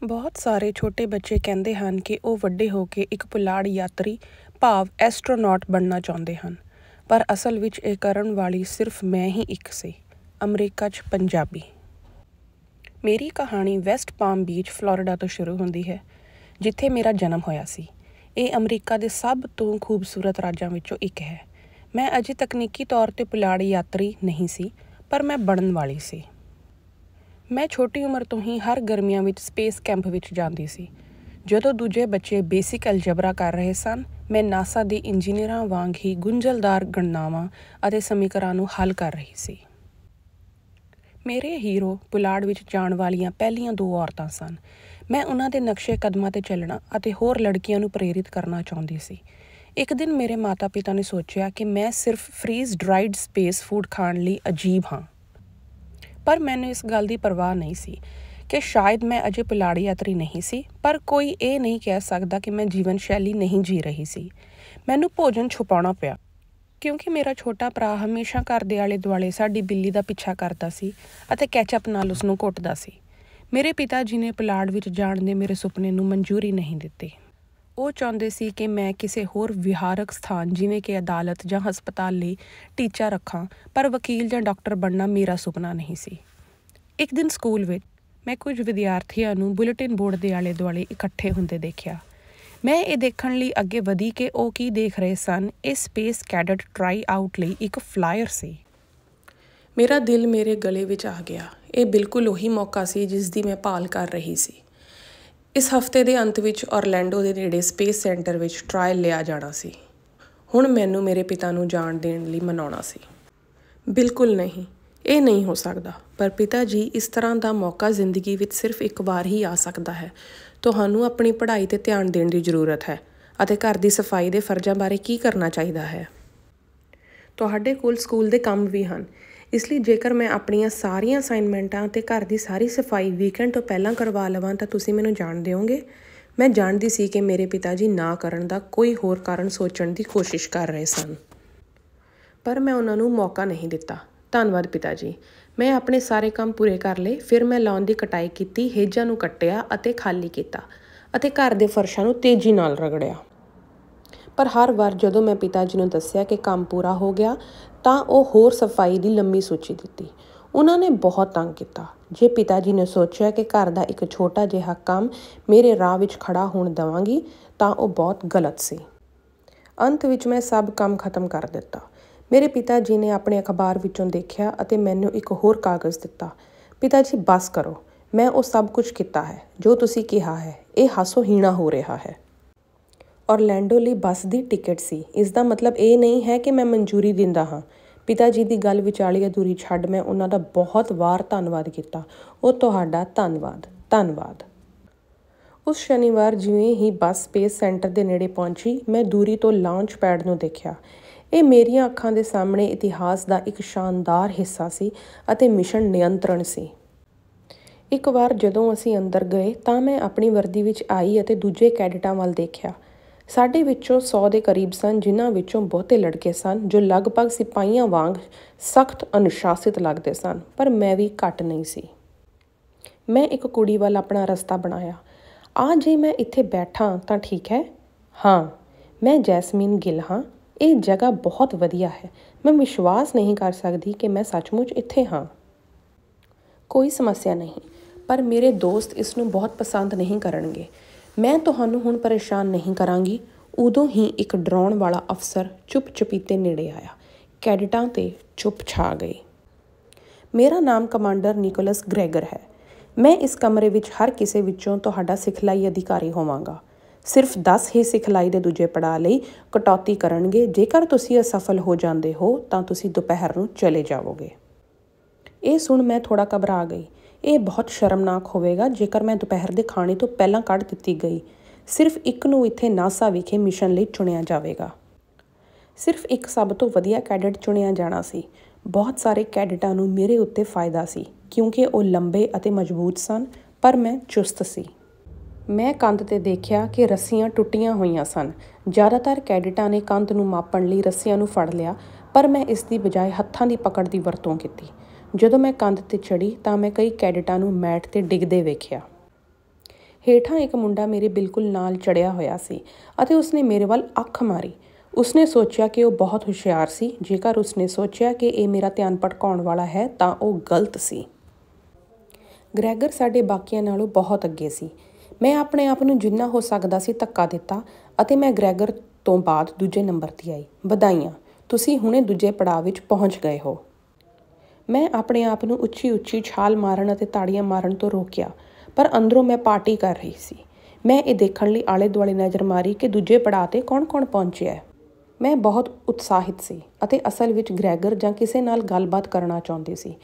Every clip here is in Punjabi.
ਬਹੁਤ ਸਾਰੇ ਛੋਟੇ ਬੱਚੇ ਕਹਿੰਦੇ ਹਨ ਕਿ ਉਹ ਵੱਡੇ ਹੋ ਕੇ ਇੱਕ ਪੁਲਾੜ ਯਾਤਰੀ ਭਾਵ ਐਸਟ੍ਰੋਨੌਟ ਬਣਨਾ ਚਾਹੁੰਦੇ ਹਨ, ਪਰ ਅਸਲ ਵਿੱਚ ਇਹ ਕਰਨ ਵਾਲੀ ਸਿਰਫ ਮੈਂ ਹੀ ਇੱਕ ਸੀ। ਅਮਰੀਕਾ 'ਚ ਪੰਜਾਬੀ। ਮੇਰੀ ਕਹਾਣੀ ਵੈਸਟ ਪਾਮ ਬੀਚ, ਫਲੋਰੀਡਾ ਤੋਂ ਸ਼ੁਰੂ ਹੁੰਦੀ ਹੈ, ਜਿੱਥੇ ਮੇਰਾ ਜਨਮ ਹੋਇਆ ਸੀ। ਇਹ ਅਮਰੀਕਾ ਦੇ ਸਭ ਤੋਂ ਖੂਬਸੂਰਤ ਰਾਜਾਂ ਵਿੱਚੋਂ ਇੱਕ ਹੈ। ਮੈਂ ਅਜੇ ਤਕਨੀਕੀ ਤੌਰ 'ਤੇ ਪੁਲਾੜ ਯਾਤਰੀ ਨਹੀਂ ਸੀ, ਪਰ ਮੈਂ ਬਣਨ ਵਾਲੀ ਸੀ। ਮੈਂ ਛੋਟੀ ਉਮਰ ਤੋਂ ਹੀ ਹਰ ਗਰਮੀਆਂ ਵਿੱਚ ਸਪੇਸ ਕੈਂਪ ਵਿੱਚ ਜਾਂਦੀ ਸੀ। ਜਦੋਂ ਦੂਜੇ ਬੱਚੇ ਬੇਸਿਕ ਐਲਜਬਰਾ ਕਰ ਰਹੇ ਸਨ, ਮੈਂ ਨਾਸਾ ਦੇ ਇੰਜੀਨੀਅਰਾਂ ਵਾਂਗ ਹੀ ਗੁੰਝਲਦਾਰ ਗਣਨਾਵਾਂ ਅਤੇ ਸਮੀਕਰਨਾਂ ਨੂੰ ਹੱਲ ਕਰ ਰਹੀ ਸੀ। ਮੇਰੇ ਹੀਰੋ ਪੁਲਾੜ ਵਿੱਚ ਜਾਣ ਵਾਲੀਆਂ ਪਹਿਲੀਆਂ 2 ਔਰਤਾਂ ਸਨ। ਮੈਂ ਉਹਨਾਂ ਦੇ ਨਕਸ਼ੇ ਕਦਮਾਂ 'ਤੇ ਚੱਲਣਾ ਅਤੇ ਹੋਰ ਲੜਕੀਆਂ ਨੂੰ ਪ੍ਰੇਰਿਤ ਕਰਨਾ ਚਾਹੁੰਦੀ ਸੀ। ਇੱਕ ਦਿਨ ਮੇਰੇ ਮਾਤਾ-ਪਿਤਾ ਨੇ ਸੋਚਿਆ ਕਿ ਮੈਂ ਸਿਰਫ ਫਰੀਜ਼ ਡਰਾਈਡ ਸਪੇਸ ਫੂਡ ਖਾਣ ਲਈ ਅਜੀਬ ਹਾਂ। ਪਰ ਮੈਨੂੰ ਇਸ ਗੱਲ ਦੀ ਪਰਵਾਹ ਨਹੀਂ ਸੀ ਕਿ ਸ਼ਾਇਦ ਮੈਂ ਅਜੇ ਪੁਲਾੜ ਯਾਤਰੀ ਨਹੀਂ ਸੀ, ਪਰ ਕੋਈ ਇਹ ਨਹੀਂ ਕਹਿ ਸਕਦਾ ਕਿ ਮੈਂ ਜੀਵਨ ਸ਼ੈਲੀ ਨਹੀਂ ਜੀ ਰਹੀ ਸੀ। ਮੈਨੂੰ ਭੋਜਨ ਛੁਪਾਉਣਾ ਪਿਆ, ਕਿਉਂਕਿ ਮੇਰਾ ਛੋਟਾ ਭਰਾ ਹਮੇਸ਼ਾ ਘਰ ਦੇ ਆਲੇ-ਦੁਆਲੇ ਸਾਡੀ ਬਿੱਲੀ ਦਾ ਪਿੱਛਾ ਕਰਦਾ ਸੀ ਅਤੇ ਕੈਚਅਪ ਨਾਲ ਉਸਨੂੰ ਕੁੱਟਦਾ ਸੀ। ਮੇਰੇ ਪਿਤਾ ਜੀ ਨੇ ਪੁਲਾੜ ਵਿੱਚ ਜਾਣ ਦੇ ਮੇਰੇ ਸੁਪਨੇ ਨੂੰ ਮਨਜ਼ੂਰੀ ਨਹੀਂ ਦਿੱਤੀ। ਉਹ ਚਾਹੁੰਦੇ ਸੀ ਕਿ ਮੈਂ ਕਿਸੇ ਹੋਰ ਵਿਹਾਰਕ ਸਥਾਨ ਜਿਵੇਂ ਕਿ ਅਦਾਲਤ ਜਾਂ ਹਸਪਤਾਲ ਲਈ ਟੀਚਾ ਰੱਖਾਂ, ਪਰ ਵਕੀਲ ਜਾਂ ਡਾਕਟਰ ਬਣਨਾ ਮੇਰਾ ਸੁਪਨਾ ਨਹੀਂ ਸੀ। ਇੱਕ ਦਿਨ ਸਕੂਲ ਵਿੱਚ ਮੈਂ ਕੁਝ ਵਿਦਿਆਰਥੀਆਂ ਨੂੰ ਬੁਲੇਟਿਨ ਬੋਰਡ ਦੇ ਆਲੇ-ਦੁਆਲੇ ਇਕੱਠੇ ਹੁੰਦੇ ਦੇਖਿਆ। ਮੈਂ ਇਹ ਦੇਖਣ ਲਈ ਅੱਗੇ ਵਧੀ ਕਿ ਉਹ ਕੀ ਦੇਖ ਰਹੇ ਸਨ। ਇਹ ਸਪੇਸ ਕੈਡਟ ਟਰਾਈ ਆਊਟ ਲਈ ਇੱਕ ਫਲਾਇਰ ਸੀ। ਮੇਰਾ ਦਿਲ ਮੇਰੇ ਗਲੇ ਵਿੱਚ ਆ ਗਿਆ। ਇਹ ਬਿਲਕੁਲ ਉਹੀ ਮੌਕਾ ਸੀ ਜਿਸ ਦੀ ਮੈਂ ਭਾਲ ਕਰ ਰਹੀ ਸੀ। ਇਸ ਹਫ਼ਤੇ ਦੇ ਅੰਤ ਵਿੱਚ ਔਰਲੈਂਡੋ ਦੇ ਨੇੜੇ ਸਪੇਸ ਸੈਂਟਰ ਵਿੱਚ ਟਰਾਇਲ ਲਿਆ ਜਾਣਾ ਸੀ। ਹੁਣ ਮੈਨੂੰ ਮੇਰੇ ਪਿਤਾ ਨੂੰ ਜਾਣ ਦੇਣ ਲਈ ਮਨਾਉਣਾ ਸੀ। ਬਿਲਕੁਲ ਨਹੀਂ, ਇਹ ਨਹੀਂ ਹੋ ਸਕਦਾ। ਪਰ ਪਿਤਾ ਜੀ, ਇਸ ਤਰ੍ਹਾਂ ਦਾ ਮੌਕਾ ਜ਼ਿੰਦਗੀ ਵਿੱਚ ਸਿਰਫ ਇੱਕ ਵਾਰ ਹੀ ਆ ਸਕਦਾ ਹੈ। ਤੁਹਾਨੂੰ ਆਪਣੀ ਪੜ੍ਹਾਈ 'ਤੇ ਧਿਆਨ ਦੇਣ ਦੀ ਜ਼ਰੂਰਤ ਹੈ ਅਤੇ ਘਰ ਦੀ ਸਫਾਈ ਦੇ ਫਰਜ਼ਾਂ ਬਾਰੇ ਕੀ ਕਰਨਾ ਚਾਹੀਦਾ ਹੈ। ਤੁਹਾਡੇ ਕੋਲ ਸਕੂਲ ਦੇ ਕੰਮ ਵੀ ਹਨ, ਇਸ ਲਈ ਜੇਕਰ ਮੈਂ ਆਪਣੀਆਂ ਸਾਰੀਆਂ ਅਸਾਈਨਮੈਂਟਾਂ ਅਤੇ ਘਰ ਦੀ ਸਾਰੀ ਸਫਾਈ ਵੀਕਐਂਡ ਤੋਂ ਪਹਿਲਾਂ ਕਰਵਾ ਲਵਾਂ ਤਾਂ ਤੁਸੀਂ ਮੈਨੂੰ ਜਾਣ ਦਿਓਗੇ। ਮੈਂ ਜਾਣਦੀ ਸੀ ਕਿ ਮੇਰੇ ਪਿਤਾ ਜੀ ਨਾ ਕਰਨ ਦਾ ਕੋਈ ਹੋਰ ਕਾਰਨ ਸੋਚਣ ਦੀ ਕੋਸ਼ਿਸ਼ ਕਰ ਰਹੇ ਸਨ, ਪਰ ਮੈਂ ਉਹਨਾਂ ਨੂੰ ਮੌਕਾ ਨਹੀਂ ਦਿੱਤਾ। ਧੰਨਵਾਦ ਪਿਤਾ ਜੀ। ਮੈਂ ਆਪਣੇ ਸਾਰੇ ਕੰਮ ਪੂਰੇ ਕਰ ਲਏ। ਫਿਰ ਮੈਂ ਲਾਅਨ ਦੀ ਕਟਾਈ ਕੀਤੀ, ਹੇਜਾਂ ਨੂੰ ਕੱਟਿਆ ਅਤੇ ਖਾਲੀ ਕੀਤਾ ਅਤੇ ਘਰ ਦੇ ਫਰਸ਼ਾਂ ਨੂੰ ਤੇਜ਼ੀ ਨਾਲ ਰਗੜਿਆ। ਪਰ ਹਰ ਵਾਰ ਜਦੋਂ ਮੈਂ ਪਿਤਾ ਜੀ ਨੂੰ ਦੱਸਿਆ ਕਿ ਕੰਮ ਪੂਰਾ ਹੋ ਗਿਆ, ਤਾਂ ਉਹ ਹੋਰ ਸਫਾਈ ਦੀ ਲੰਮੀ ਸੂਚੀ ਦਿੱਤੀ। ਉਹਨਾਂ ਨੇ ਬਹੁਤ ਤੰਗ ਕੀਤਾ। ਜੇ ਪਿਤਾ ਜੀ ਨੇ ਸੋਚਿਆ ਕਿ ਘਰ ਦਾ ਇੱਕ ਛੋਟਾ ਜਿਹਾ ਕੰਮ ਮੇਰੇ ਰਾਹ ਵਿੱਚ ਖੜ੍ਹਾ ਹੋਣ ਦੇਵਾਂਗੀ, ਤਾਂ ਉਹ ਬਹੁਤ ਗਲਤ ਸੀ। ਅੰਤ ਵਿੱਚ ਮੈਂ ਸਭ ਕੰਮ ਖਤਮ ਕਰ ਦਿੱਤਾ। ਮੇਰੇ ਪਿਤਾ ਜੀ ਨੇ ਆਪਣੇ ਅਖਬਾਰ ਵਿੱਚੋਂ ਦੇਖਿਆ ਅਤੇ ਮੈਨੂੰ ਇੱਕ ਹੋਰ ਕਾਗਜ਼ ਦਿੱਤਾ। ਪਿਤਾ ਜੀ, ਬਸ ਕਰੋ। ਮੈਂ ਉਹ ਸਭ ਕੁਝ ਕੀਤਾ ਹੈ ਜੋ ਤੁਸੀਂ ਕਿਹਾ ਹੈ। ਇਹ ਹਾਸੋਹੀਣਾ ਹੋ ਰਿਹਾ ਹੈ। ਔਰਲੈਂਡੋ ਲਈ ਬੱਸ ਦੀ ਟਿਕਟ ਸੀ। ਇਸ ਦਾ ਮਤਲਬ ਇਹ ਨਹੀਂ ਹੈ ਕਿ ਮੈਂ ਮਨਜ਼ੂਰੀ ਦਿੰਦਾ ਹਾਂ। ਪਿਤਾ ਜੀ ਦੀ ਗੱਲ ਵਿਚਾਲੀ ਅਧੂਰੀ ਛੱਡ ਮੈਂ ਉਹਨਾਂ ਦਾ ਬਹੁਤ ਵਾਰ ਧੰਨਵਾਦ ਕੀਤਾ। ਉਹ ਤੁਹਾਡਾ ਧੰਨਵਾਦ, ਧੰਨਵਾਦ। ਉਸ ਸ਼ਨੀਵਾਰ ਜਿਵੇਂ ਹੀ ਬੱਸ ਸਪੇਸ ਸੈਂਟਰ ਦੇ ਨੇੜੇ ਪਹੁੰਚੀ, ਮੈਂ ਦੂਰੀ ਤੋਂ ਲਾਂਚ ਪੈਡ ਨੂੰ ਦੇਖਿਆ। ਇਹ ਮੇਰੀਆਂ ਅੱਖਾਂ ਦੇ ਸਾਹਮਣੇ ਇਤਿਹਾਸ ਦਾ ਇੱਕ ਸ਼ਾਨਦਾਰ ਹਿੱਸਾ ਸੀ ਅਤੇ ਮਿਸ਼ਨ ਨਿਯੰਤਰਣ ਸੀ। ਇੱਕ ਵਾਰ ਜਦੋਂ ਅਸੀਂ ਅੰਦਰ ਗਏ ਤਾਂ ਮੈਂ ਆਪਣੀ ਵਰਦੀ ਵਿੱਚ ਆਈ ਅਤੇ ਦੂਜੇ ਕੈਡਿਟਾਂ ਵੱਲ ਦੇਖਿਆ। ਸਾਡੇ ਵਿੱਚੋਂ 100 ਦੇ ਕਰੀਬ ਸਨ, ਜਿਨ੍ਹਾਂ ਵਿੱਚੋਂ ਬਹੁਤੇ ਲੜਕੇ ਸਨ ਜੋ ਲਗਭਗ ਸਿਪਾਹੀਆਂ ਵਾਂਗ ਸਖਤ ਅਨੁਸ਼ਾਸਿਤ ਲੱਗਦੇ ਸਨ, ਪਰ ਮੈਂ ਵੀ ਘੱਟ ਨਹੀਂ ਸੀ। ਮੈਂ ਇੱਕ ਕੁੜੀ ਵੱਲ ਆਪਣਾ ਰਸਤਾ ਬਣਾਇਆ। ਜੇ ਮੈਂ ਇੱਥੇ ਬੈਠਾਂ ਤਾਂ ਠੀਕ ਹੈ? ਹਾਂ, ਮੈਂ ਜੈਸਮੀਨ ਗਿੱਲ ਹਾਂ। ਇਹ ਜਗ੍ਹਾ ਬਹੁਤ ਵਧੀਆ ਹੈ। ਮੈਂ ਵਿਸ਼ਵਾਸ ਨਹੀਂ ਕਰ ਸਕਦੀ ਕਿ ਮੈਂ ਸੱਚਮੁੱਚ ਇੱਥੇ ਹਾਂ। ਕੋਈ ਸਮੱਸਿਆ ਨਹੀਂ, ਪਰ ਮੇਰੇ ਦੋਸਤ ਇਸ ਨੂੰ ਬਹੁਤ ਪਸੰਦ ਨਹੀਂ ਕਰਨਗੇ। ਮੈਂ ਤੁਹਾਨੂੰ ਹੁਣ ਪਰੇਸ਼ਾਨ ਨਹੀਂ ਕਰਾਂਗੀ। ਉਦੋਂ ਹੀ ਇੱਕ ਡਰਾਉਣ ਵਾਲਾ ਅਫਸਰ ਚੁੱਪ-ਚੁਪੀਤੇ ਨੇੜੇ ਆਇਆ। ਕੈਡਿਟਾਂ 'ਤੇ ਚੁੱਪ ਛਾ ਗਈ। ਮੇਰਾ ਨਾਮ ਕਮਾਂਡਰ ਨਿਕੋਲਸ ਗ੍ਰੈਗਰ ਹੈ। ਮੈਂ ਇਸ ਕਮਰੇ ਵਿੱਚ ਹਰ ਕਿਸੇ ਵਿੱਚੋਂ ਤੁਹਾਡਾ ਸਿਖਲਾਈ ਅਧਿਕਾਰੀ ਹੋਵਾਂਗਾ। ਸਿਰਫ 10 ਹੀ ਸਿਖਲਾਈ ਦੇ ਦੂਜੇ ਪੜਾਅ ਲਈ ਕਟੌਤੀ ਕਰਨਗੇ। ਜੇਕਰ ਤੁਸੀਂ ਅਸਫਲ ਹੋ ਜਾਂਦੇ ਹੋ ਤਾਂ ਤੁਸੀਂ ਦੁਪਹਿਰ ਨੂੰ ਚਲੇ ਜਾਵੋਗੇ। ਇਹ ਸੁਣ ਮੈਂ ਥੋੜ੍ਹਾ ਘਬਰਾ ਗਈ। ਇਹ ਬਹੁਤ ਸ਼ਰਮਨਾਕ ਹੋਵੇਗਾ ਜੇਕਰ ਮੈਂ ਦੁਪਹਿਰ ਦੇ ਖਾਣੇ ਤੋਂ ਪਹਿਲਾਂ ਕੱਢ ਦਿੱਤੀ ਗਈ। ਸਿਰਫ ਇੱਕ ਨੂੰ ਇੱਥੇ ਨਾਸਾ ਵਿਖੇ ਮਿਸ਼ਨ ਲਈ ਚੁਣਿਆ ਜਾਵੇਗਾ। ਸਿਰਫ ਇੱਕ ਸਭ ਤੋਂ ਵਧੀਆ ਕੈਡਟ ਚੁਣਿਆ ਜਾਣਾ ਸੀ। ਬਹੁਤ ਸਾਰੇ ਕੈਡਿਟਾਂ ਨੂੰ ਮੇਰੇ ਉੱਤੇ ਫਾਇਦਾ ਸੀ, ਕਿਉਂਕਿ ਉਹ ਲੰਬੇ ਅਤੇ ਮਜ਼ਬੂਤ ਸਨ, ਪਰ ਮੈਂ ਚੁਸਤ ਸੀ। ਮੈਂ ਕੰਧ 'ਤੇ ਦੇਖਿਆ ਕਿ ਰੱਸੀਆਂ ਟੁੱਟੀਆਂ ਹੋਈਆਂ ਸਨ। ਜ਼ਿਆਦਾਤਰ ਕੈਡਿਟਾਂ ਨੇ ਕੰਧ ਨੂੰ ਮਾਪਣ ਲਈ ਰੱਸੀਆਂ ਨੂੰ ਫੜ ਲਿਆ, ਪਰ ਮੈਂ ਇਸ ਦੀ ਬਜਾਏ ਹੱਥਾਂ ਦੀ ਪਕੜ ਦੀ ਵਰਤੋਂ ਕੀਤੀ। ਜਦੋਂ ਮੈਂ ਕੰਧ 'ਤੇ ਚੜ੍ਹੀ ਤਾਂ ਮੈਂ ਕਈ ਕੈਡਿਟਾਂ ਨੂੰ ਮੈਟ 'ਤੇ ਡਿੱਗਦੇ ਵੇਖਿਆ। ਹੇਠਾਂ ਇੱਕ ਮੁੰਡਾ ਮੇਰੇ ਬਿਲਕੁਲ ਨਾਲ ਚੜਿਆ ਹੋਇਆ ਸੀ ਅਤੇ ਉਸਨੇ ਮੇਰੇ ਵੱਲ ਅੱਖ ਮਾਰੀ। ਉਸਨੇ ਸੋਚਿਆ ਕਿ ਉਹ ਬਹੁਤ ਹੁਸ਼ਿਆਰ ਸੀ। ਜੇਕਰ ਉਸਨੇ ਸੋਚਿਆ ਕਿ ਇਹ ਮੇਰਾ ਧਿਆਨ ਭਟਕਾਉਣ ਵਾਲਾ ਹੈ ਤਾਂ ਉਹ ਗਲਤ ਸੀ। ਗ੍ਰੈਗਰ ਸਾਡੇ ਬਾਕੀਆਂ ਨਾਲੋਂ ਬਹੁਤ ਅੱਗੇ ਸੀ। ਮੈਂ ਆਪਣੇ ਆਪ ਨੂੰ ਜਿੰਨਾ ਹੋ ਸਕਦਾ ਸੀ ਧੱਕਾ ਦਿੱਤਾ ਅਤੇ ਮੈਂ ਗ੍ਰੈਗਰ ਤੋਂ ਬਾਅਦ ਦੂਜੇ ਨੰਬਰ 'ਤੇ ਆਈ। ਵਧਾਈਆਂ, ਤੁਸੀਂ ਹੁਣੇ ਦੂਜੇ ਪੜਾਅ ਵਿੱਚ ਪਹੁੰਚ ਗਏ ਹੋ। ਮੈਂ ਆਪਣੇ ਆਪ ਨੂੰ ਉੱਚੀ ਉੱਚੀ ਛਾਲ ਮਾਰਨ ਅਤੇ ਤਾੜੀਆਂ ਮਾਰਨ ਤੋਂ ਰੋਕਿਆ, ਪਰ ਅੰਦਰੋਂ ਮੈਂ ਪਾਰਟੀ ਕਰ ਰਹੀ ਸੀ। ਮੈਂ ਇਹ ਦੇਖਣ ਲਈ ਆਲੇ ਦੁਆਲੇ ਨਜ਼ਰ ਮਾਰੀ ਕਿ ਦੂਜੇ ਪੜਾਅ 'ਤੇ ਕੌਣ-ਕੌਣ ਪਹੁੰਚਿਆ ਹੈ। ਮੈਂ ਬਹੁਤ ਉਤਸ਼ਾਹਿਤ ਸੀ ਅਤੇ ਅਸਲ ਵਿੱਚ ਗ੍ਰੈਗਰ ਜਾਂ ਕਿਸੇ ਨਾਲ ਗੱਲਬਾਤ ਕਰਨਾ ਚਾਹੁੰਦੀ ਸੀ।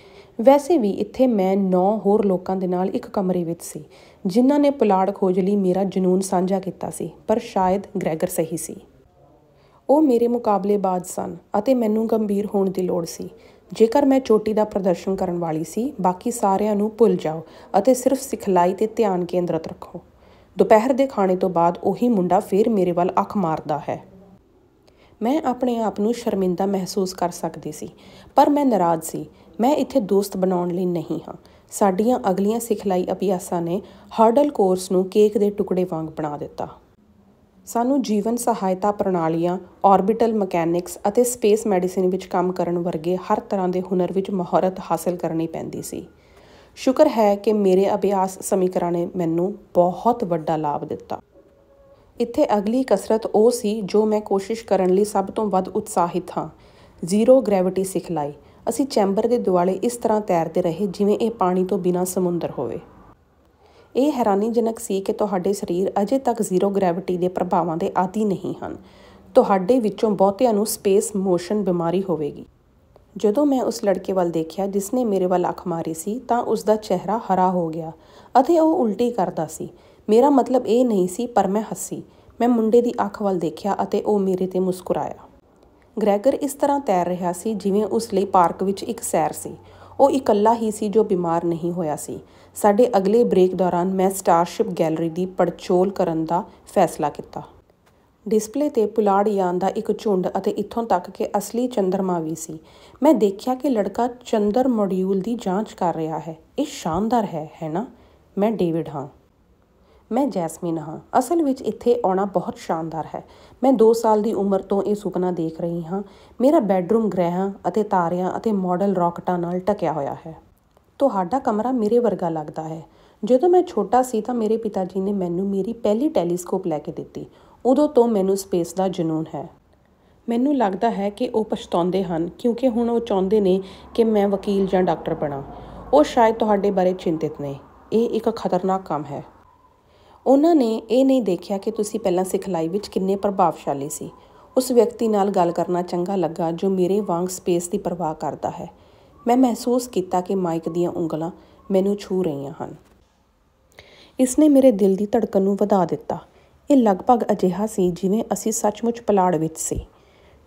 ਵੈਸੇ ਵੀ ਇੱਥੇ ਮੈਂ 9 ਹੋਰ ਲੋਕਾਂ ਦੇ ਨਾਲ ਇੱਕ ਕਮਰੇ ਵਿੱਚ ਸੀ, ਜਿਨ੍ਹਾਂ ਨੇ ਪੁਲਾੜ ਖੋਜ ਲਈ ਮੇਰਾ ਜਨੂੰਨ ਸਾਂਝਾ ਕੀਤਾ ਸੀ, ਪਰ ਸ਼ਾਇਦ ਗ੍ਰੈਗਰ ਸਹੀ ਸੀ। ਉਹ ਮੇਰੇ ਮੁਕਾਬਲੇਬਾਜ਼ ਸਨ ਅਤੇ ਮੈਨੂੰ ਗੰਭੀਰ ਹੋਣ ਦੀ ਲੋੜ ਸੀ। ਜੇਕਰ ਮੈਂ ਚੋਟੀ ਦਾ ਪ੍ਰਦਰਸ਼ਨ ਕਰਨ ਵਾਲੀ ਸੀ, ਬਾਕੀ ਸਾਰਿਆਂ ਨੂੰ ਭੁੱਲ ਜਾਓ ਅਤੇ ਸਿਰਫ ਸਿਖਲਾਈ 'ਤੇ ਧਿਆਨ ਕੇਂਦਰਿਤ ਰੱਖੋ। ਦੁਪਹਿਰ ਦੇ ਖਾਣੇ ਤੋਂ ਬਾਅਦ ਉਹੀ ਮੁੰਡਾ ਫਿਰ ਮੇਰੇ ਵੱਲ ਅੱਖ ਮਾਰਦਾ ਹੈ। ਮੈਂ ਆਪਣੇ ਆਪ ਨੂੰ ਸ਼ਰਮਿੰਦਾ ਮਹਿਸੂਸ ਕਰ ਸਕਦੀ ਸੀ, ਪਰ ਮੈਂ ਨਾਰਾਜ਼ ਸੀ। ਮੈਂ ਇੱਥੇ ਦੋਸਤ ਬਣਾਉਣ ਲਈ ਨਹੀਂ ਹਾਂ। ਸਾਡੀਆਂ ਅਗਲੀਆਂ ਸਿਖਲਾਈ ਅਭਿਆਸਾਂ ਨੇ ਹਰਡਲ ਕੋਰਸ ਨੂੰ ਕੇਕ ਦੇ ਟੁਕੜੇ ਵਾਂਗ ਬਣਾ ਦਿੱਤਾ। ਸਾਨੂੰ ਜੀਵਨ ਸਹਾਇਤਾ ਪ੍ਰਣਾਲੀਆਂ, ਆਰਬਿਟਲ ਮਕੈਨਿਕਸ ਅਤੇ ਸਪੇਸ ਮੈਡੀਸਿਨ ਵਿੱਚ ਕੰਮ ਕਰਨ ਵਰਗੇ ਹਰ ਤਰ੍ਹਾਂ ਦੇ ਹੁਨਰ ਵਿੱਚ ਮਹਾਰਤ ਹਾਸਲ ਕਰਨੀ ਪੈਂਦੀ ਸੀ। ਸ਼ੁਕਰ ਹੈ ਕਿ ਮੇਰੇ ਅਭਿਆਸ ਸਮੀਕਰਨ ਨੇ ਮੈਨੂੰ ਬਹੁਤ ਵੱਡਾ ਲਾਭ ਦਿੱਤਾ। ਇੱਥੇ ਅਗਲੀ ਕਸਰਤ ਉਹ ਸੀ ਜੋ ਮੈਂ ਕੋਸ਼ਿਸ਼ ਕਰਨ ਲਈ ਸਭ ਤੋਂ ਵੱਧ ਉਤਸ਼ਾਹਿਤ ਹਾਂ। ਜ਼ੀਰੋ ਗ੍ਰੈਵਿਟੀ ਸਿਖਲਾਈ। ਅਸੀਂ ਚੈਂਬਰ ਦੇ ਦੁਆਲੇ ਇਸ ਤਰ੍ਹਾਂ ਤੈਰਦੇ ਰਹੇ ਜਿਵੇਂ ਇਹ ਪਾਣੀ ਤੋਂ ਬਿਨਾਂ ਸਮੁੰਦਰ ਹੋਵੇ। ਇਹ ਹੈਰਾਨੀਜਨਕ ਸੀ ਕਿ ਤੁਹਾਡੇ ਸਰੀਰ ਅਜੇ ਤੱਕ ਜ਼ੀਰੋ ਗ੍ਰੈਵਿਟੀ ਦੇ ਪ੍ਰਭਾਵਾਂ ਦੇ ਆਦੀ ਨਹੀਂ ਹਨ। ਤੁਹਾਡੇ ਵਿੱਚੋਂ ਬਹੁਤਿਆਂ ਨੂੰ ਸਪੇਸ ਮੋਸ਼ਨ ਬਿਮਾਰੀ ਹੋਵੇਗੀ। ਜਦੋਂ ਮੈਂ ਉਸ ਲੜਕੇ ਵੱਲ ਦੇਖਿਆ ਜਿਸਨੇ ਮੇਰੇ ਵੱਲ ਅੱਖ ਮਾਰੀ ਸੀ, ਤਾਂ ਉਸਦਾ ਚਿਹਰਾ ਹਰਾ ਹੋ ਗਿਆ ਅਤੇ ਉਹ ਉਲਟੀ ਕਰਦਾ ਸੀ। ਮੇਰਾ ਮਤਲਬ ਇਹ ਨਹੀਂ ਸੀ, ਪਰ ਮੈਂ ਹੱਸੀ। ਮੈਂ ਮੁੰਡੇ ਦੀ ਅੱਖ ਵੱਲ ਦੇਖਿਆ ਅਤੇ ਉਹ ਮੇਰੇ 'ਤੇ ਮੁਸਕਰਾਇਆ। ਗ੍ਰੈਗਰ ਇਸ ਤਰ੍ਹਾਂ ਤੈਰ ਰਿਹਾ ਸੀ ਜਿਵੇਂ ਉਸ ਲਈ ਪਾਰਕ ਵਿੱਚ ਇੱਕ ਸੈਰ ਸੀ। ਉਹ ਇਕੱਲਾ ਹੀ ਸੀ ਜੋ ਬਿਮਾਰ ਨਹੀਂ ਹੋਇਆ ਸੀ। ਸਾਡੇ ਅਗਲੇ ਬ੍ਰੇਕ ਦੌਰਾਨ ਮੈਂ ਸਟਾਰਸ਼ਿਪ ਗੈਲਰੀ ਦੀ ਪੜਚੋਲ ਕਰਨ ਦਾ ਫੈਸਲਾ ਕੀਤਾ। ਡਿਸਪਲੇ 'ਤੇ ਪੁਲਾੜ ਯਾਨ ਦਾ ਇੱਕ ਝੁੰਡ ਅਤੇ ਇੱਥੋਂ ਤੱਕ ਕਿ ਅਸਲੀ ਚੰਦਰਮਾ ਵੀ ਸੀ। ਮੈਂ ਦੇਖਿਆ ਕਿ ਲੜਕਾ ਚੰਦਰ ਮੋਡਿਊਲ ਦੀ ਜਾਂਚ ਕਰ ਰਿਹਾ ਹੈ। ਇਹ ਸ਼ਾਨਦਾਰ ਹੈ ਨਾ? ਮੈਂ ਡੇਵਿਡ ਹਾਂ। ਮੈਂ ਜੈਸਮੀਨ ਹਾਂ। ਅਸਲ ਵਿੱਚ ਇੱਥੇ ਆਉਣਾ ਬਹੁਤ ਸ਼ਾਨਦਾਰ ਹੈ। ਮੈਂ 2 ਸਾਲ ਦੀ ਉਮਰ ਤੋਂ ਇਹ ਸੁਪਨਾ ਦੇਖ ਰਹੀ ਹਾਂ। ਮੇਰਾ ਬੈੱਡਰੂਮ ਗ੍ਰਹਿਾਂ ਅਤੇ ਤਾਰਿਆਂ ਅਤੇ ਮਾਡਲ ਰਾਕਟਾਂ ਨਾਲ ਢਕਿਆ ਹੋਇਆ ਹੈ। ਤੁਹਾਡਾ ਕਮਰਾ ਮੇਰੇ ਵਰਗਾ ਲੱਗਦਾ ਹੈ। ਜਦੋਂ ਮੈਂ ਛੋਟਾ ਸੀ ਤਾਂ ਮੇਰੇ ਪਿਤਾ ਜੀ ਨੇ ਮੈਨੂੰ ਮੇਰੀ ਪਹਿਲੀ ਟੈਲੀਸਕੋਪ ਲੈ ਕੇ ਦਿੱਤੀ। ਉਦੋਂ ਤੋਂ ਮੈਨੂੰ ਸਪੇਸ ਦਾ ਜਨੂੰਨ ਹੈ। ਮੈਨੂੰ ਲੱਗਦਾ ਹੈ ਕਿ ਉਹ ਪਛਤਾਉਂਦੇ ਹਨ ਕਿਉਂਕਿ ਹੁਣ ਉਹ ਚਾਹੁੰਦੇ ਨੇ ਕਿ ਮੈਂ ਵਕੀਲ ਜਾਂ ਡਾਕਟਰ ਬਣਾ। ਉਹ ਸ਼ਾਇਦ ਤੁਹਾਡੇ ਬਾਰੇ ਚਿੰਤਿਤ ਨੇ। ਇਹ ਇੱਕ ਖਤਰਨਾਕ ਕੰਮ ਹੈ। ਉਹਨਾਂ ਨੇ ਇਹ ਨਹੀਂ ਦੇਖਿਆ ਕਿ ਤੁਸੀਂ ਪਹਿਲਾਂ ਸਿਖਲਾਈ ਵਿੱਚ ਕਿੰਨੇ ਪ੍ਰਭਾਵਸ਼ਾਲੀ ਸੀ। ਉਸ ਵਿਅਕਤੀ ਨਾਲ ਗੱਲ ਕਰਨਾ ਚੰਗਾ ਲੱਗਾ ਜੋ ਮੇਰੇ ਵਾਂਗ ਸਪੇਸ ਦੀ ਪਰਵਾਹ ਕਰਦਾ ਹੈ। ਮੈਂ ਮਹਿਸੂਸ ਕੀਤਾ ਕਿ ਮਾਈਕ ਦੀਆਂ ਉਂਗਲਾਂ ਮੈਨੂੰ ਛੂਹ ਰਹੀਆਂ ਹਨ। ਇਸਨੇ ਮੇਰੇ ਦਿਲ ਦੀ ਧੜਕਣ ਨੂੰ ਵਧਾ ਦਿੱਤਾ। ਇਹ ਲਗਭਗ ਅਜਿਹਾ ਸੀ ਜਿਵੇਂ ਅਸੀਂ ਸੱਚਮੁੱਚ ਪੁਲਾੜ ਵਿੱਚ ਸੀ।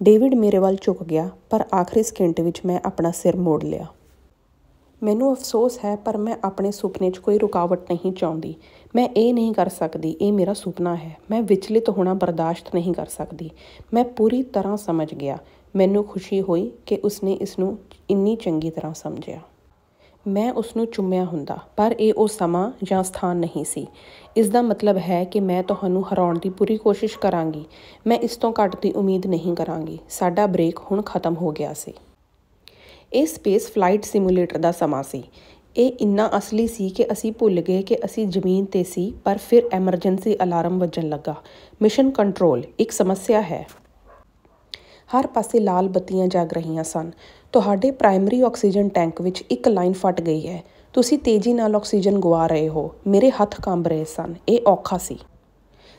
ਡੇਵਿਡ ਮੇਰੇ ਵੱਲ ਝੁਕ ਗਿਆ, ਪਰ ਆਖਰੀ ਸਕਿੰਟ ਵਿੱਚ ਮੈਂ ਆਪਣਾ ਸਿਰ ਮੋੜ ਲਿਆ। ਮੈਨੂੰ ਅਫਸੋਸ ਹੈ, ਪਰ ਮੈਂ ਆਪਣੇ ਸੁਪਨੇ 'ਚ ਕੋਈ ਰੁਕਾਵਟ ਨਹੀਂ ਚਾਹੁੰਦੀ। ਮੈਂ ਇਹ ਨਹੀਂ ਕਰ ਸਕਦੀ। ਇਹ ਮੇਰਾ ਸੁਪਨਾ ਹੈ। ਮੈਂ ਵਿਚਲਿਤ ਹੋਣਾ ਬਰਦਾਸ਼ਤ ਨਹੀਂ ਕਰ ਸਕਦੀ। ਮੈਂ ਪੂਰੀ ਤਰ੍ਹਾਂ ਸਮਝ ਗਿਆ। ਮੈਨੂੰ ਖੁਸ਼ੀ ਹੋਈ ਕਿ ਉਸਨੇ ਇਸ ਨੂੰ ਇੰਨੀ ਚੰਗੀ ਤਰ੍ਹਾਂ ਸਮਝਿਆ। ਮੈਂ ਉਸ ਨੂੰ ਚੁੰਮਿਆ ਹੁੰਦਾ, ਪਰ ਇਹ ਉਹ ਸਮਾਂ ਜਾਂ ਸਥਾਨ ਨਹੀਂ ਸੀ। ਇਸ ਦਾ ਮਤਲਬ ਹੈ ਕਿ ਮੈਂ ਤੁਹਾਨੂੰ ਹਰਾਉਣ ਦੀ ਪੂਰੀ ਕੋਸ਼ਿਸ਼ ਕਰਾਂਗੀ। ਮੈਂ ਇਸ ਤੋਂ ਘੱਟ ਦੀ ਉਮੀਦ ਨਹੀਂ ਕਰਾਂਗੀ। ਸਾਡਾ ਬ੍ਰੇਕ ਹੁਣ ਖਤਮ ਹੋ ਗਿਆ ਸੀ। ਇਹ ਸਪੇਸ ਫਲਾਈਟ ਸਿਮੂਲੇਟਰ ਦਾ ਸਮਾਂ ਸੀ। ਇਹ ਇੰਨਾ ਅਸਲੀ ਸੀ ਕਿ ਅਸੀਂ ਭੁੱਲ ਗਏ ਕਿ ਅਸੀਂ ਜ਼ਮੀਨ 'ਤੇ ਸੀ, ਪਰ ਫਿਰ ਐਮਰਜੈਂਸੀ ਅਲਾਰਮ ਵੱਜਣ ਲੱਗਾ। ਮਿਸ਼ਨ ਕੰਟਰੋਲ, ਇੱਕ ਸਮੱਸਿਆ ਹੈ। ਹਰ ਪਾਸੇ ਲਾਲ ਬੱਤੀਆਂ ਜਗ ਰਹੀਆਂ ਸਨ। ਤੁਹਾਡੇ ਪ੍ਰਾਇਮਰੀ ਆਕਸੀਜਨ ਟੈਂਕ ਵਿੱਚ ਇੱਕ ਲਾਈਨ ਫਟ ਗਈ ਹੈ। ਤੁਸੀਂ ਤੇਜ਼ੀ ਨਾਲ ਆਕਸੀਜਨ ਗੁਆ ਰਹੇ ਹੋ। ਮੇਰੇ ਹੱਥ ਕੰਬ ਰਹੇ ਸਨ। ਇਹ ਔਖਾ ਸੀ।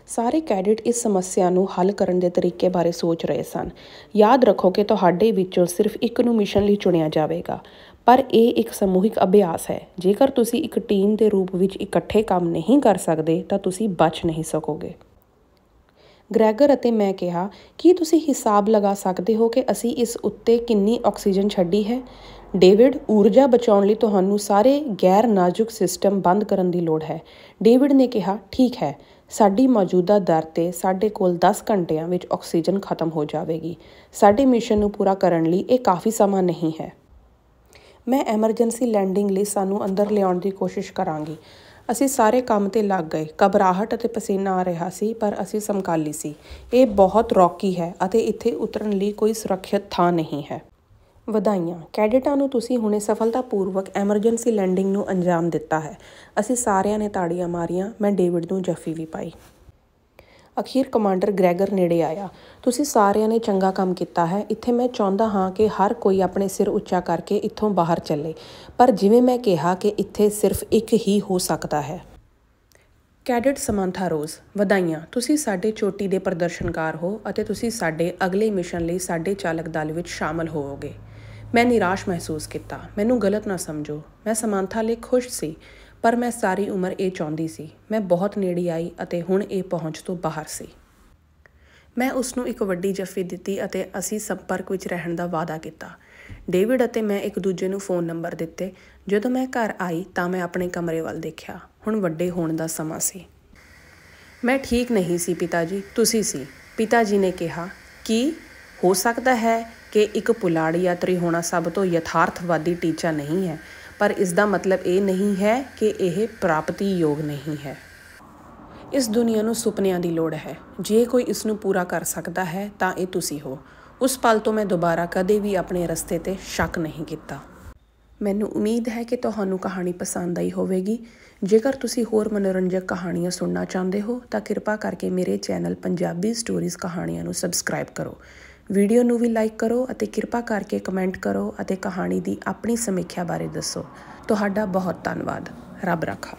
ਸਾਰੇ ਕੈਡਿਟ ਇਸ ਸਮੱਸਿਆ ਨੂੰ ਹੱਲ ਕਰਨ ਦੇ ਤਰੀਕੇ ਬਾਰੇ ਸੋਚ ਰਹੇ ਸਨ। ਯਾਦ ਰੱਖੋ ਕਿ ਤੁਹਾਡੇ ਵਿੱਚੋਂ ਸਿਰਫ ਇੱਕ ਨੂੰ ਮਿਸ਼ਨ ਲਈ ਚੁਣਿਆ ਜਾਵੇਗਾ, ਪਰ ਇਹ ਇੱਕ ਸਮੂਹਿਕ ਅਭਿਆਸ ਹੈ। ਜੇਕਰ ਤੁਸੀਂ ਇੱਕ ਟੀਮ ਦੇ ਰੂਪ ਵਿੱਚ ਇਕੱਠੇ ਕੰਮ ਨਹੀਂ ਕਰ ਸਕਦੇ ਤਾਂ ਤੁਸੀਂ ਬਚ ਨਹੀਂ ਸਕੋਗੇ। ਗ੍ਰੈਗਰ ਅਤੇ ਮੈਂ ਕਿਹਾ, ਕੀ ਤੁਸੀਂ ਹਿਸਾਬ ਲਗਾ ਸਕਦੇ ਹੋ ਕਿ ਅਸੀਂ ਇਸ ਉੱਤੇ ਕਿੰਨੀ ਆਕਸੀਜਨ ਛੱਡੀ ਹੈ? ਡੇਵਿਡ, ਊਰਜਾ ਬਚਾਉਣ ਲਈ ਤੁਹਾਨੂੰ ਸਾਰੇ ਗੈਰ ਨਾਜ਼ੁਕ ਸਿਸਟਮ ਬੰਦ ਕਰਨ ਦੀ ਲੋੜ ਹੈ। ਡੇਵਿਡ ਨੇ ਕਿਹਾ, ਠੀਕ ਹੈ। ਸਾਡੀ ਮੌਜੂਦਾ ਦਰ 'ਤੇ ਸਾਡੇ ਕੋਲ 10 ਘੰਟਿਆਂ ਵਿੱਚ ਆਕਸੀਜਨ ਖਤਮ ਹੋ ਜਾਵੇਗੀ। ਸਾਡੇ ਮਿਸ਼ਨ ਨੂੰ ਪੂਰਾ ਕਰਨ ਲਈ ਇਹ ਕਾਫੀ ਸਮਾਂ ਨਹੀਂ ਹੈ। ਮੈਂ ਐਮਰਜੈਂਸੀ ਲੈਂਡਿੰਗ ਲਈ ਸਾਨੂੰ ਅੰਦਰ ਲਿਆਉਣ ਦੀ ਕੋਸ਼ਿਸ਼ ਕਰਾਂਗੀ। ਅਸੀਂ ਸਾਰੇ ਕੰਮ 'ਤੇ ਲੱਗ ਗਏ। ਘਬਰਾਹਟ ਅਤੇ ਪਸੀਨਾ ਆ ਰਿਹਾ ਸੀ, ਪਰ ਅਸੀਂ ਸਮਕਾਲੀ ਸੀ। ਇਹ ਬਹੁਤ ਰੌਕੀ ਹੈ ਅਤੇ ਇੱਥੇ ਉਤਰਨ ਲਈ ਕੋਈ ਸੁਰੱਖਿਅਤ ਥਾਂ ਨਹੀਂ ਹੈ। ਵਧਾਈਆਂ ਕੈਡਿਟਾਂ ਨੂੰ, ਤੁਸੀਂ ਹੁਣੇ ਸਫਲਤਾਪੂਰਵਕ ਐਮਰਜੈਂਸੀ ਲੈਂਡਿੰਗ ਨੂੰ ਅੰਜਾਮ ਦਿੱਤਾ ਹੈ। ਅਸੀਂ ਸਾਰਿਆਂ ਨੇ ਤਾੜੀਆਂ ਮਾਰੀਆਂ। ਮੈਂ ਡੇਵਿਡ ਨੂੰ ਜੱਫੀ ਵੀ ਪਾਈ। ਅਖੀਰ ਕਮਾਂਡਰ ਗ੍ਰੈਗਰ ਨੇੜੇ ਆਇਆ। ਤੁਸੀਂ ਸਾਰਿਆਂ ਨੇ ਚੰਗਾ ਕੰਮ ਕੀਤਾ ਹੈ। ਇੱਥੇ ਮੈਂ ਚਾਹੁੰਦਾ ਹਾਂ ਕਿ ਹਰ ਕੋਈ ਆਪਣੇ ਸਿਰ ਉੱਚਾ ਕਰਕੇ ਇੱਥੋਂ ਬਾਹਰ ਚੱਲੇ, ਪਰ ਜਿਵੇਂ ਮੈਂ ਕਿਹਾ ਕਿ ਇੱਥੇ ਸਿਰਫ ਇੱਕ ਹੀ ਹੋ ਸਕਦਾ ਹੈ। ਕੈਡਿਟ ਸਮੰਥਾ ਰੋਜ਼, ਵਧਾਈਆਂ, ਤੁਸੀਂ ਸਾਡੇ ਚੋਟੀ ਦੇ ਪ੍ਰਦਰਸ਼ਨਕਾਰ ਹੋ ਅਤੇ ਤੁਸੀਂ ਸਾਡੇ ਅਗਲੇ ਮਿਸ਼ਨ ਲਈ ਸਾਡੇ ਚਾਲਕ ਦਲ ਵਿੱਚ ਸ਼ਾਮਲ ਹੋਵੋਗੇ। ਮੈਂ ਨਿਰਾਸ਼ ਮਹਿਸੂਸ ਕੀਤਾ। ਮੈਨੂੰ ਗਲਤ ਨਾ ਸਮਝੋ, ਮੈਂ ਸਮੰਥਾ ਲਈ ਖੁਸ਼ ਸੀ, ਪਰ ਮੈਂ ਸਾਰੀ ਉਮਰ ਇਹ ਚਾਹੁੰਦੀ ਸੀ। ਮੈਂ ਬਹੁਤ ਨੇੜੇ ਆਈ ਅਤੇ ਹੁਣ ਇਹ ਪਹੁੰਚ ਤੋਂ ਬਾਹਰ ਸੀ। ਮੈਂ ਉਸ ਨੂੰ ਇੱਕ ਵੱਡੀ ਜੱਫੀ ਦਿੱਤੀ ਅਤੇ ਅਸੀਂ ਸੰਪਰਕ ਵਿੱਚ ਰਹਿਣ ਦਾ ਵਾਅਦਾ ਕੀਤਾ। ਡੇਵਿਡ ਅਤੇ ਮੈਂ ਇੱਕ ਦੂਜੇ ਨੂੰ ਫ਼ੋਨ ਨੰਬਰ ਦਿੱਤੇ। ਜਦੋਂ ਮੈਂ ਘਰ ਆਈ ਤਾਂ ਮੈਂ ਆਪਣੇ ਕਮਰੇ ਵੱਲ ਦੇਖਿਆ। ਹੁਣ ਵੱਡੇ ਹੋਣ ਦਾ ਸਮਾਂ ਸੀ। ਮੈਂ ਠੀਕ ਨਹੀਂ ਸੀ ਪਿਤਾ ਜੀ, ਤੁਸੀਂ ਸੀ। ਪਿਤਾ ਜੀ ਨੇ ਕਿਹਾ, ਕੀ ਹੋ ਸਕਦਾ ਹੈ ਕਿ ਇੱਕ ਪੁਲਾੜ ਯਾਤਰੀ ਹੋਣਾ ਸਭ ਤੋਂ ਯਥਾਰਥਵਾਦੀ ਟੀਚਾ ਨਹੀਂ ਹੈ, ਪਰ ਇਸ ਦਾ ਮਤਲਬ ਇਹ ਨਹੀਂ ਹੈ ਕਿ ਇਹ ਪ੍ਰਾਪਤੀ ਯੋਗ ਨਹੀਂ ਹੈ। ਇਸ ਦੁਨੀਆ ਨੂੰ ਸੁਪਨਿਆਂ ਦੀ ਲੋੜ ਹੈ। ਜੇ ਕੋਈ ਇਸ ਨੂੰ ਪੂਰਾ ਕਰ ਸਕਦਾ ਹੈ ਤਾਂ ਇਹ ਤੁਸੀਂ ਹੋ। ਉਸ ਪਲ ਤੋਂ ਮੈਂ ਦੁਬਾਰਾ ਕਦੇ ਵੀ ਆਪਣੇ ਰਸਤੇ 'ਤੇ ਸ਼ੱਕ ਨਹੀਂ ਕੀਤਾ। ਮੈਨੂੰ ਉਮੀਦ ਹੈ ਕਿ ਤੁਹਾਨੂੰ ਕਹਾਣੀ ਪਸੰਦ ਆਈ ਹੋਵੇਗੀ। ਜੇਕਰ ਤੁਸੀਂ ਹੋਰ ਮਨੋਰੰਜਕ ਕਹਾਣੀਆਂ ਸੁਣਨਾ ਚਾਹੁੰਦੇ ਹੋ ਤਾਂ ਕਿਰਪਾ ਕਰਕੇ ਮੇਰੇ ਚੈਨਲ ਪੰਜਾਬੀ ਸਟੋਰੀਜ਼ ਕਹਾਣੀਆਂ ਨੂੰ ਸਬਸਕ੍ਰਾਈਬ ਕਰੋ। ਵੀਡੀਓ ਨੂੰ ਵੀ ਲਾਈਕ ਕਰੋ ਅਤੇ ਕਿਰਪਾ ਕਰਕੇ ਕਮੈਂਟ ਕਰੋ ਅਤੇ ਕਹਾਣੀ ਦੀ ਆਪਣੀ ਸਮੀਖਿਆ ਬਾਰੇ ਦੱਸੋ। ਤੁਹਾਡਾ ਬਹੁਤ ਧੰਨਵਾਦ। ਰੱਬ ਰਾਖਾ।